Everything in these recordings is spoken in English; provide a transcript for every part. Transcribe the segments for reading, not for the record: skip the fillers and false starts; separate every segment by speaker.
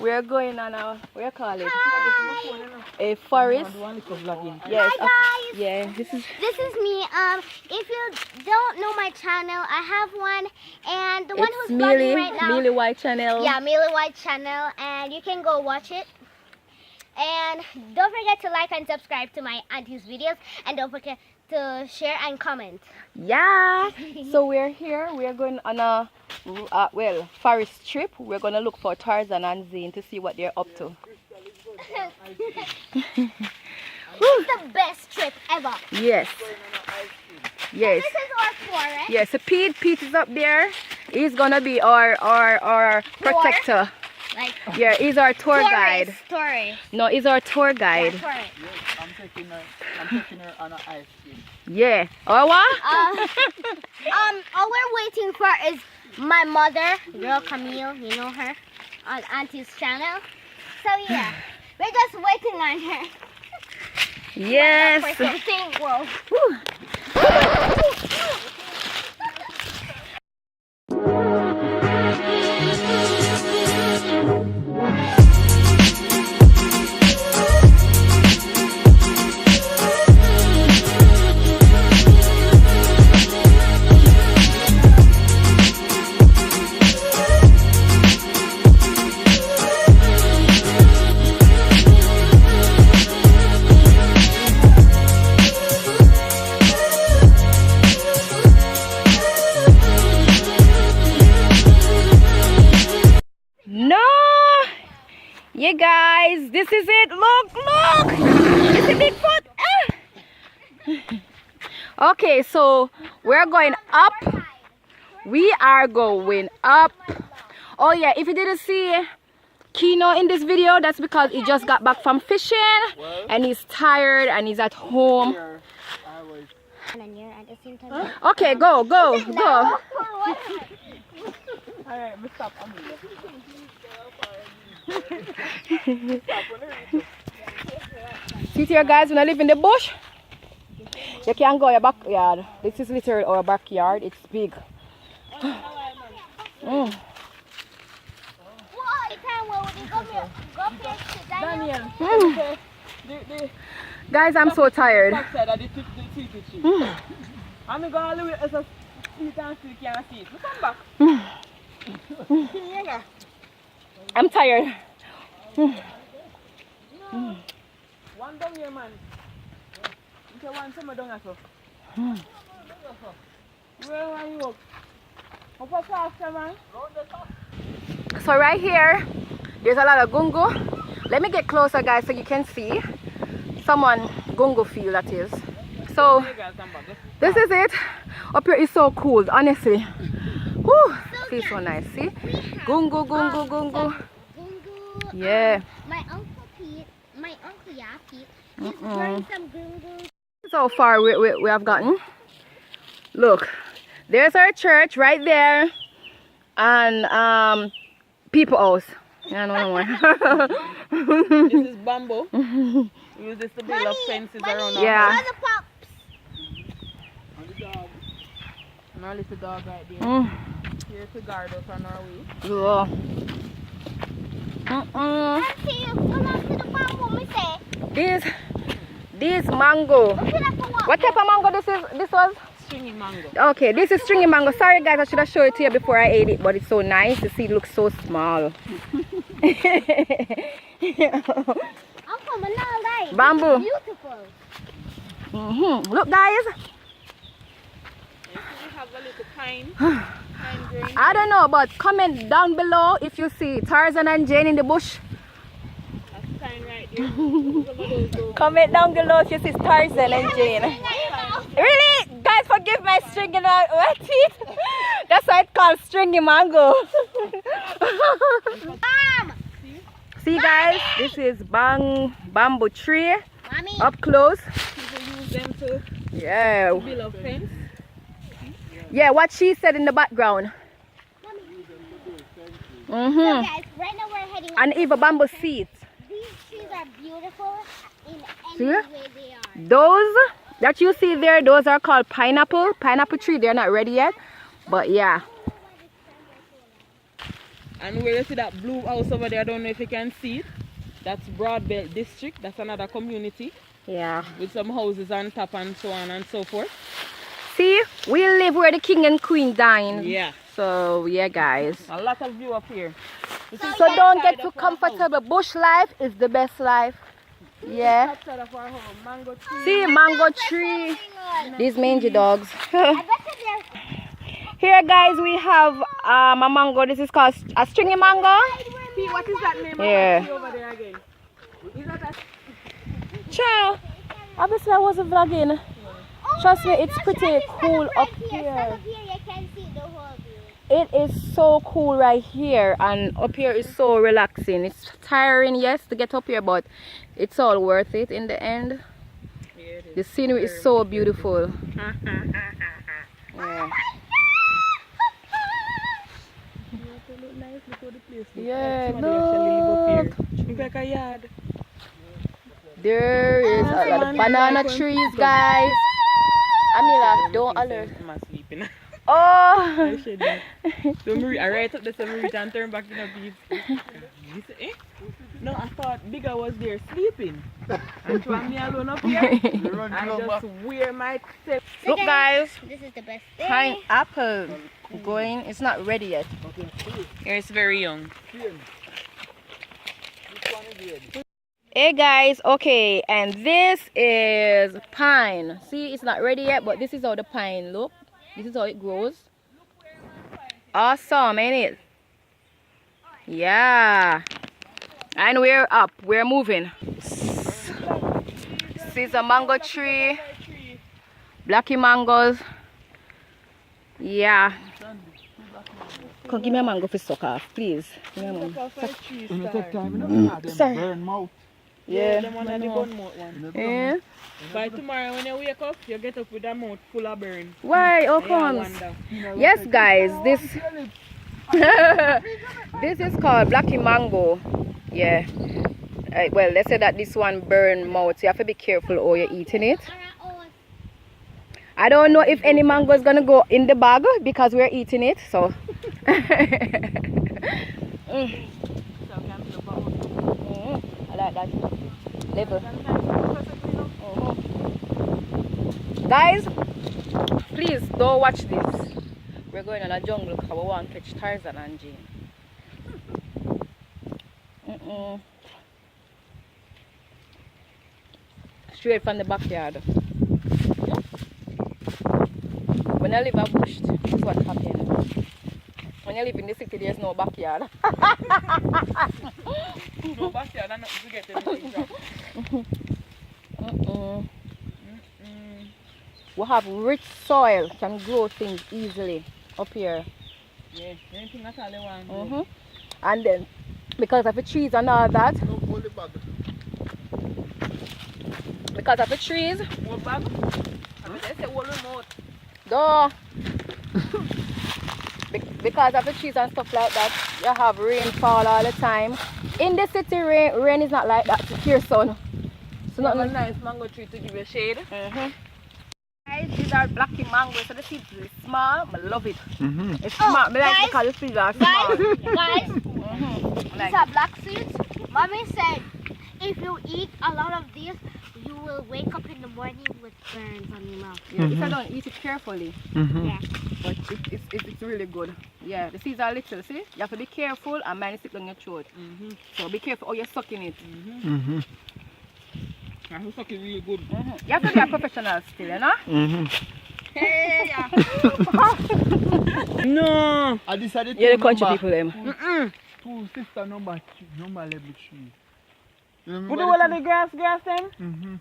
Speaker 1: We're going on a, what you call it? A forest. Yes.
Speaker 2: Hi guys.
Speaker 1: Yeah, this is
Speaker 2: me. If you don't know my channel, I have one, and the one
Speaker 1: it's
Speaker 2: who's vlogging right now.
Speaker 1: Meely Whyte channel.
Speaker 2: Yeah, Meely Whyte channel, and you can go watch it. And don't forget to like and subscribe to my auntie's videos, and don't forget to share and comment.
Speaker 1: Yeah. So we're here. We're going on a forest trip. We're going to look for Tarzan and Zane to see what they're up to.
Speaker 2: It's the best trip ever.
Speaker 1: Yes. Yes.
Speaker 2: This is our forest.
Speaker 1: Yes. So Pete is up there. He's gonna be our protector.
Speaker 2: Like,
Speaker 1: yeah, he's our tour guide.
Speaker 2: Tourist.
Speaker 1: No, he's our tour guide.
Speaker 2: Yeah,
Speaker 3: Yes, I'm taking her on an ice cream.
Speaker 1: Yeah. Oh what?
Speaker 2: All we're waiting for is my mother, girl Camille, you know her, on auntie's channel. So yeah, we're just waiting on her.
Speaker 1: Yes.
Speaker 2: For something. Whoa.
Speaker 1: Yeah, guys, this is it. Look. It's a Bigfoot. Okay, so we're going up. We are going up. Oh yeah, if you didn't see Kino in this video, that's because he just got back from fishing and he's tired and he's at home. Okay, go.
Speaker 3: Alright, stop.
Speaker 1: See here, guys, when I live in the bush, you can go your backyard. This is literally our backyard. It's big. Guys, I'm so tired. I'm tired.
Speaker 3: One down here, man. One summer down here. Where are you? How fast, man?
Speaker 1: So right here, there's a lot of gungo. Let me get closer, guys, so you can see. Someone gungo feel, that is. So this is it. Up here is so cool, honestly. Whew, feels so nice. See, gungo. Yeah.
Speaker 2: My uncle Pete, he's growing some gungo.
Speaker 1: So far we have gotten. Look, there's our church right there, and people house. Yeah, no more.
Speaker 3: This is bamboo. We use this to build up fences around our
Speaker 1: yeah.
Speaker 3: house. And our little dog right there. Here to guard us on our way.
Speaker 1: Yeah. This mango. What type of mango this was?
Speaker 3: Stringy mango.
Speaker 1: Okay, this is stringy mango. Sorry guys, I should have showed it to you before I ate it, but it's so nice. The seed looks so small. Bamboo.
Speaker 2: Beautiful.
Speaker 1: Look guys.
Speaker 3: We have a little pine grain.
Speaker 1: I don't know, but comment down below if you see Tarzan and Jane in the bush.
Speaker 3: That's pine right there.
Speaker 1: Comment down below if you see Tarzan and Jane. Really? Guys, forgive my stringy teeth. That's why it's called stringy mango. See guys, this is bamboo tree.
Speaker 2: Mommy.
Speaker 1: Up close.
Speaker 3: People use them to build a fence.
Speaker 1: Yeah, what she said in the background.
Speaker 2: So guys, right now we're heading.
Speaker 1: And even bamboo seeds.
Speaker 2: These trees are beautiful in any
Speaker 1: See?
Speaker 2: way they are.
Speaker 1: Those that you see there, those are called pineapple tree. They're not ready yet, but yeah.
Speaker 3: And where you see that blue house over there, I don't know if you can see it. That's Broadbelt District. That's another community.
Speaker 1: Yeah.
Speaker 3: With some houses on top and so on and so forth.
Speaker 1: See, we live where the king and queen dine.
Speaker 3: Yeah.
Speaker 1: So yeah, guys.
Speaker 3: A lot of view up here.
Speaker 1: So don't get too comfortable. Bush life is the best life. Yeah.
Speaker 3: Mango tree.
Speaker 1: See, mango tree. These mangy dogs.
Speaker 2: I bet
Speaker 1: Here, guys, we have a mango. This is called a stringy mango.
Speaker 3: See, what is that name?
Speaker 1: Yeah.
Speaker 3: Over there again. Is that a...
Speaker 1: Ciao. Obviously, I wasn't vlogging. Trust me, it's pretty cool up here. It is so cool right here, and up here is so relaxing. It's tiring, yes, to get up here, but it's all worth it in the end.
Speaker 3: Yeah,
Speaker 1: The scenery is so beautiful. Yeah, look.
Speaker 3: Look like a yard.
Speaker 1: There is a lot of banana trees, guys. Amila, don't alert.
Speaker 3: I'm sleeping.
Speaker 1: Oh!
Speaker 3: So I right up the summer and turn back in a beach. Eh? No, I thought Bigger was there sleeping. And so me alone up here. I just wear my tape.
Speaker 1: Look, guys.
Speaker 2: This is the best thing.
Speaker 1: Pineapple going. It's not ready yet.
Speaker 3: Here it's very young.
Speaker 1: Hey guys, okay, and this is pine. See, it's not ready yet, but this is how the pine look. This is how it grows. Awesome, ain't it? Yeah. And we're up. We're moving. This is a mango tree. Blacky mangoes. Yeah. Come give me a mango for suck off, please. Give me a mango. Sorry. Yeah. Yeah.
Speaker 3: By tomorrow when you wake up, you get up with a mouth full of burn.
Speaker 1: Why? How comes? Yes, guys. This this is called Blacky mango. Yeah. Well, they say that this one burn mouth. So you have to be careful how you're eating it. I don't know if any mango is gonna go in the bag because we're eating it. So. I like that level. Guys, please don't watch this. We're going on a jungle because we want to catch Tarzan and Jane. Straight from the backyard. When I live in bush, this is what happens. When you live in the city, there's no backyard.
Speaker 3: No backyard, I'm not forgetting the
Speaker 1: We have rich soil, can grow things easily up here.
Speaker 3: Yeah, anything at all you want.
Speaker 1: And then, because of the trees and all that, because of the trees,
Speaker 3: What bag? I say all remote.
Speaker 1: Because of the trees and stuff like that, you have rainfall all the time. In the city, rain is not like that here, son. So not
Speaker 3: a nice mango tree to give you shade.
Speaker 1: Guys, these are blacky mangoes, so the seeds are small. I love it. It's small. I like it because the seeds are small.
Speaker 2: Guys, these are black seeds. Mommy said if you eat a lot of these, you will wake up in the morning with burns on your mouth.
Speaker 1: Yeah, if I don't eat it carefully.
Speaker 2: Yeah.
Speaker 1: But it's really good. Yeah, the seeds are little, see? You have to be careful and mine stick on your throat. So be careful how you're sucking it.
Speaker 3: I'm sucking really good.
Speaker 1: You have to be a professional still, you know? Hey, yeah.
Speaker 3: No!
Speaker 4: I decided
Speaker 1: You're the country people, them.
Speaker 4: Two sister number level 3.
Speaker 3: Put the whole of the grass them?
Speaker 4: And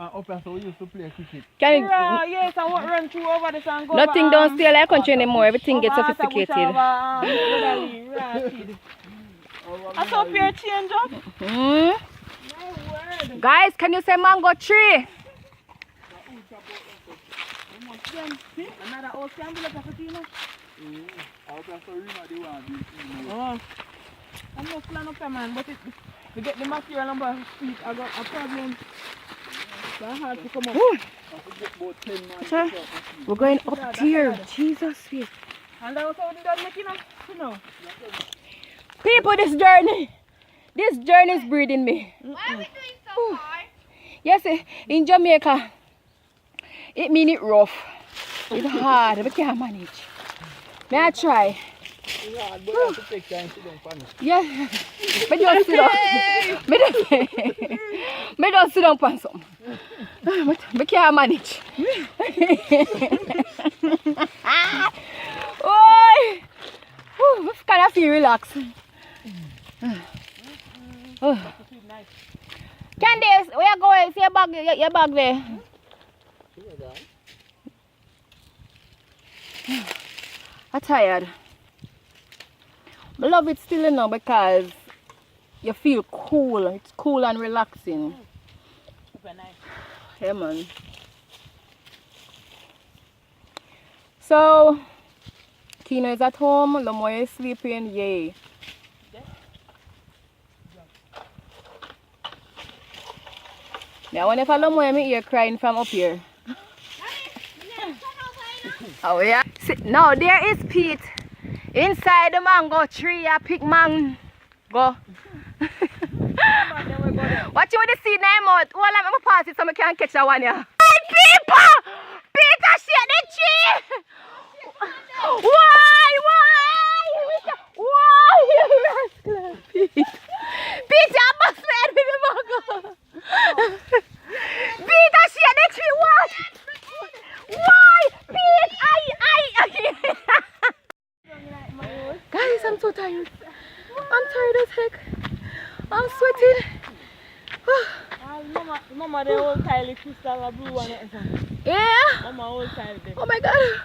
Speaker 4: up here, so we used to play cricket.
Speaker 1: Can
Speaker 3: Yeah, yes, I won't run through over this and go.
Speaker 1: nothing don't stay like country anymore. Everything gets sophisticated.
Speaker 3: I saw your change up.
Speaker 1: Guys, can you say mango tree?
Speaker 3: Another old scramble of Pasadena. I'm not plan up there, man, but to get the material number feet, I got a problem. So I had to come up.
Speaker 1: We're going up here. Jesus, sweet.
Speaker 3: And I was out there making up, you know.
Speaker 1: People, this journey is breeding me.
Speaker 2: Why are we doing so hard?
Speaker 1: Yes, in Jamaica, it mean it rough. It's hard, we can't manage. May I try?
Speaker 4: It's hard, but you have to take time to don't panic.
Speaker 1: Yeah. Me just sit down. Me just sit down on something. Me can't manage. Oh, I kind of feel relaxed. Candice, where you going? See your bag there. I'm tired. I love it still now because you feel cool. It's cool and relaxing.
Speaker 3: Super nice.
Speaker 1: Yeah, man. So, Kino is at home. Lamoya is sleeping. Yay. Yeah, I wonder if Lamoya me hear crying from up here. Oh yeah. See, now there is Pete inside the mango tree. I pick mango. Watch you with the seed name out. All I'm gonna pass it so I can catch that one here. Hey people! Peter shake the tree! Why? Why? You rascal, Pete. Peter must be with the mango. Peter shake the tree, what? Why? Pete, Guys, I'm so tired. I'm tired as heck. I'm sweating.
Speaker 3: Mama, they all Kylie crystal blue one.
Speaker 1: Yeah.
Speaker 3: Mama, all Kylie.
Speaker 1: Oh my God.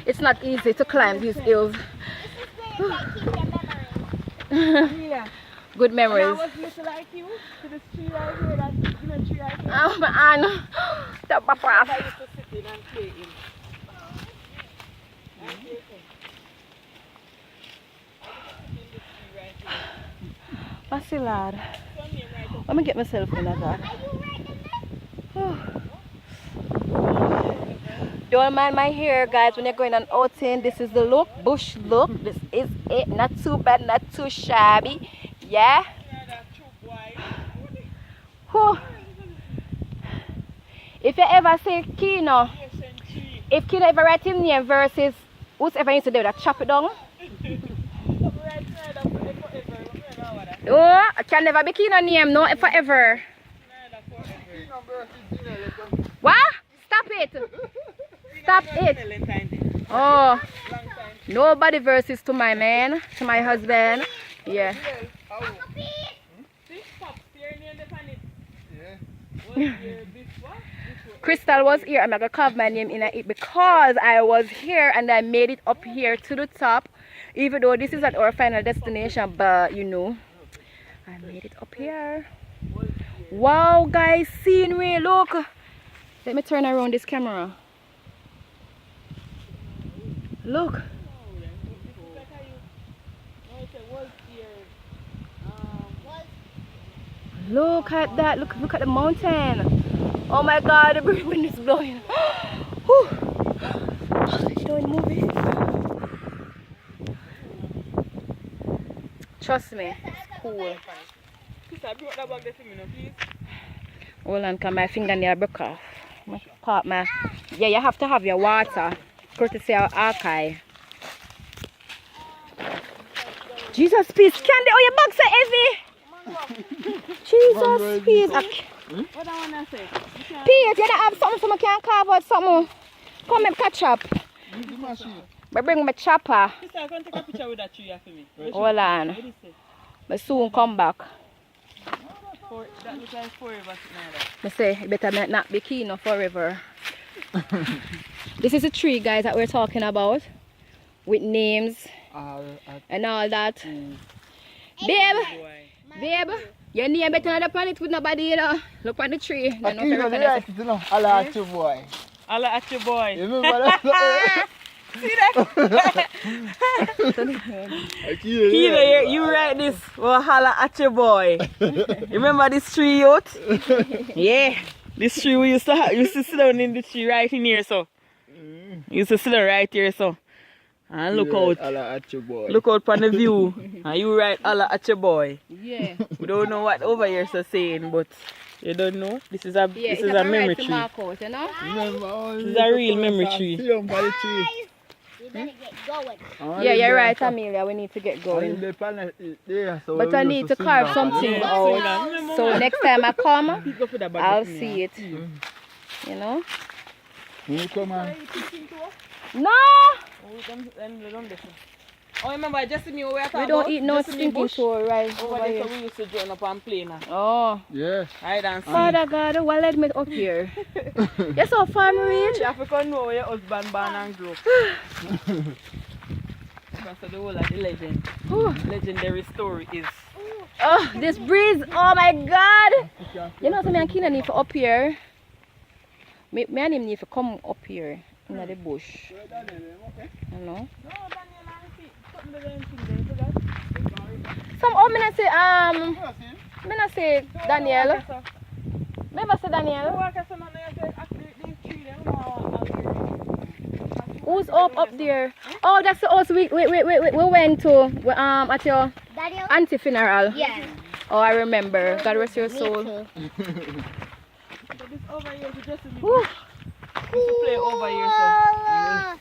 Speaker 1: It's not easy to climb these hills.
Speaker 2: This is where they keep their memories.
Speaker 3: Yeah.
Speaker 1: Good memories.
Speaker 3: I was little like you, to this tree right here, that tree right here.
Speaker 1: Oh man. The papa.
Speaker 3: I used to sit in and play in.
Speaker 1: What's the lad? Let me get myself in that. Don't mind my hair, guys, when you're going on outing. This is the look, bush look. This is it. Not too bad, not too shabby. Yeah. Whew. If you ever say Kino, if Kino ever write his name versus whoever used to do that, chop it down. Oh, I can never be Kino name, no, forever. What? Stop it. Stop it. Oh, nobody versus to my man, to my husband. Yeah. Crystal was here. I'm not gonna carve my name in it because I was here and I made it up here to the top. Even though this is not our final destination, but you know, I made it up here. Wow, guys, scenery, look. Let me turn around this camera. Look. Look at that. Look at the mountain. Oh my God, the wind is blowing. Whew. Don't move it. Trust me, it's cool. Hold on, cause my fingernail broke off. Yeah, you have to have your water. Courtesy of archive. Jesus, peace. Candy, oh, your bag's so heavy. Jesus, peace.
Speaker 3: What I wanna say?
Speaker 1: Pete, you don't have something so I can carve out something. Come and catch up. But bring my chopper.
Speaker 3: Sister, I can take a picture with that tree for me.
Speaker 1: Hold on. But soon come back.
Speaker 3: That looks like forever.
Speaker 1: I say, you better not be Kino forever. This is a tree, guys, that we're talking about. With names and all that. Babe, your name better not upon it with nobody, you know. Look on the tree.
Speaker 4: I like your boy.
Speaker 3: I like your boy.
Speaker 4: You remember that?
Speaker 3: See that? Kilo, you write this. Well, holla at your boy. Remember this tree, youth? Yeah. This tree we used to have. You used to sit down in the tree right in here, so. You used to sit down right here, so. And look out.
Speaker 4: Allah at your boy.
Speaker 3: Look out for the view. And you write Allah at your boy.
Speaker 1: Yeah.
Speaker 3: We don't know what over here is saying, but you don't know. This is a memory tree.
Speaker 1: Mark out, you know?
Speaker 3: This is a real memory tree.
Speaker 2: You better get going.
Speaker 1: Yeah, you're right, Amelia. We need to get going. But I need to carve something out. So next time I come, I'll see it. You know?
Speaker 4: Come on.
Speaker 1: No!
Speaker 3: Oh, remember, just me over
Speaker 1: We don't eat no stinking show right
Speaker 3: over
Speaker 1: over
Speaker 3: there.
Speaker 1: here.
Speaker 3: So we used to join up and play now.
Speaker 1: Oh.
Speaker 4: Yeah.
Speaker 3: Hide and seek.
Speaker 1: Father God, what led me up here? You're so far, Marine.
Speaker 3: Africa know where your husband born and grew up. Because of the whole of the legend. Legendary story is.
Speaker 1: Oh, this breeze. Oh my God. You know what I mean? I can't need to up here. Me and him need to come up here in the bush. You know? Some me not say me not say Daniel. Me never say Daniel. Who's up there? Oh, that's the house we went to at your
Speaker 2: Daddy?
Speaker 1: auntie funeral.
Speaker 2: Yeah.
Speaker 1: Oh, I remember. God rest your soul.
Speaker 2: Me too.
Speaker 3: This over here is just me.
Speaker 1: Whew.
Speaker 3: To play over here, so.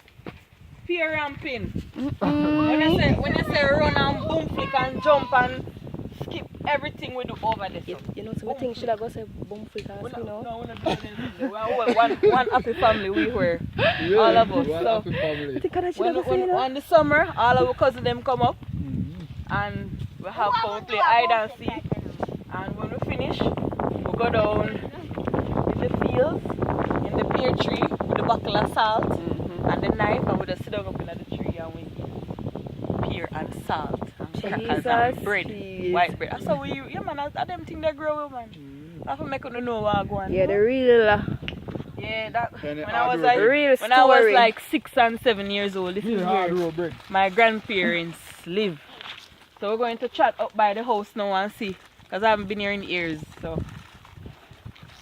Speaker 3: Fear ramping. When you say run and boom flick and jump and skip everything we do over there. So.
Speaker 1: You know, so we think should I go say boom flick us, you know?
Speaker 3: No, we're not doing anything. We're one happy family we were.
Speaker 4: Yeah,
Speaker 3: all of us.
Speaker 4: one
Speaker 3: So
Speaker 4: happy family.
Speaker 1: I think I should have go say, you know?
Speaker 3: on the summer, all our cousins them come up and we have fun, we play hide and seek. And when we finish, we go down in the fields, in the pear tree with a buckle of salt and the knife, and we just sit down up in the tree and we pear and salt and crackers and bread, white bread. That's how we, yeah man, that's them thing they grow, man. I have to make them know what I go on.
Speaker 1: Yeah, the real
Speaker 3: Yeah, that
Speaker 4: When
Speaker 3: when I was like
Speaker 1: real
Speaker 3: when I was
Speaker 1: story.
Speaker 3: like 6 and 7 years old, this is where my grandparents live. So we're going to chat up by the house now and see, because I haven't been here in years. So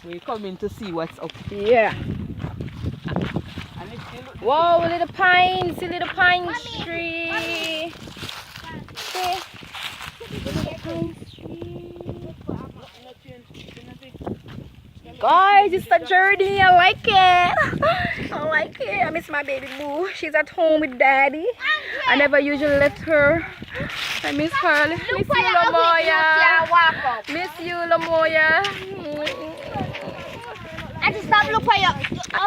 Speaker 3: we're coming to see what's up.
Speaker 1: Yeah.
Speaker 3: And it still looks
Speaker 1: Whoa, little pine tree. See? Little pine tree. Guys, it's a journey. I like it. I like it. I miss my baby boo. She's at home with daddy. I never usually left her. I miss her. Miss you, Lamoya. Miss you, Lamoya.
Speaker 2: I just stop looking for you.